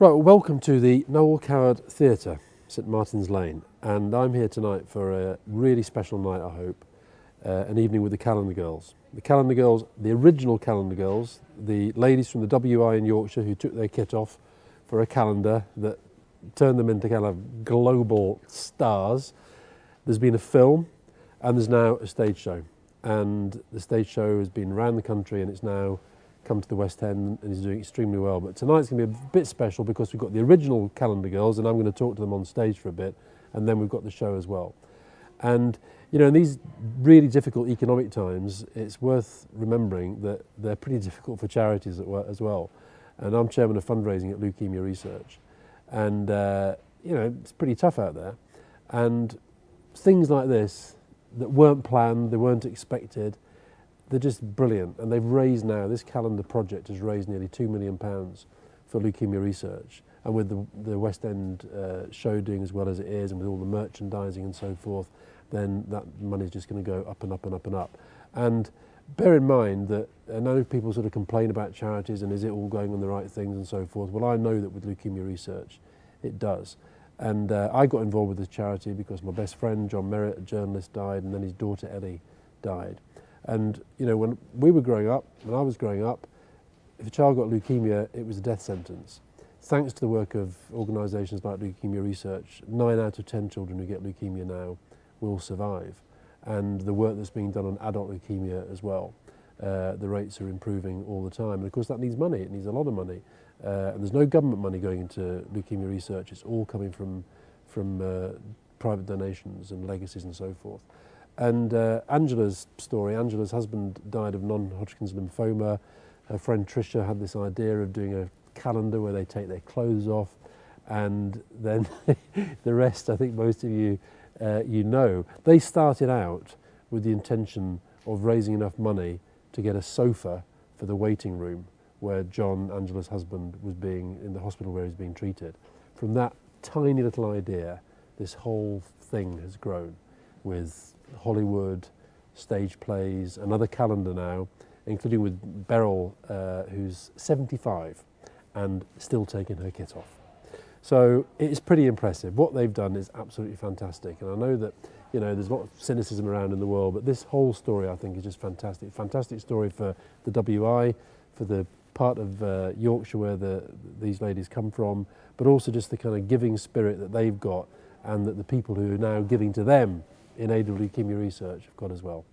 Right, well, welcome to the Noel Coward Theatre, St Martin's Lane, and I'm here tonight for a really special night, I hope, an evening with the Calendar Girls. The Calendar Girls, the original Calendar Girls, the ladies from the WI in Yorkshire who took their kit off for a calendar that turned them into kind of global stars. There's been a film and there's now a stage show, and the stage show has been around the country and it's now come to the West End and is doing extremely well. But tonight's going to be a bit special because we've got the original Calendar Girls and I'm going to talk to them on stage for a bit, and then we've got the show as well. And you know, in these really difficult economic times, it's worth remembering that they're pretty difficult for charities as well. And I'm chairman of fundraising at Leukemia Research, and you know, it's pretty tough out there. And things like this that weren't planned, they weren't expected, they're just brilliant. And they've raised now, this calendar project has raised nearly £2 million for Leukemia Research. And with the West End show doing as well as it is, and with all the merchandising and so forth, then that money's just going to go up and up and up and up. And bear in mind that I know people sort of complain about charities and is it all going on the right things and so forth. Well, I know that with Leukemia Research, it does. And I got involved with this charity because my best friend, John Merritt, a journalist, died, and then his daughter, Ellie, died. And, you know, when we were growing up, when I was growing up, if a child got leukemia, it was a death sentence. Thanks to the work of organisations like Leukemia Research, 9 out of 10 children who get leukemia now will survive. And the work that's being done on adult leukemia as well, the rates are improving all the time. And of course that needs money, it needs a lot of money. And there's no government money going into Leukemia Research, it's all coming from private donations and legacies and so forth. And Angela's story, Angela's husband died of non-Hodgkin's lymphoma. Her friend Tricia had this idea of doing a calendar where they take their clothes off, and then the rest, I think most of you you know. They started out with the intention of raising enough money to get a sofa for the waiting room where John, Angela's husband, was being in the hospital where he's being treated. From that tiny little idea, this whole thing has grown with Hollywood, stage plays, another calendar now, including with Beryl, who's 75 and still taking her kit off. So it's pretty impressive. What they've done is absolutely fantastic. And I know that, you know, there's a lot of cynicism around in the world, but this whole story I think is just fantastic. Fantastic story for the WI, for the part of Yorkshire where these ladies come from, but also just the kind of giving spirit that they've got and that the people who are now giving to them in aid of Leukemia Research have got as well.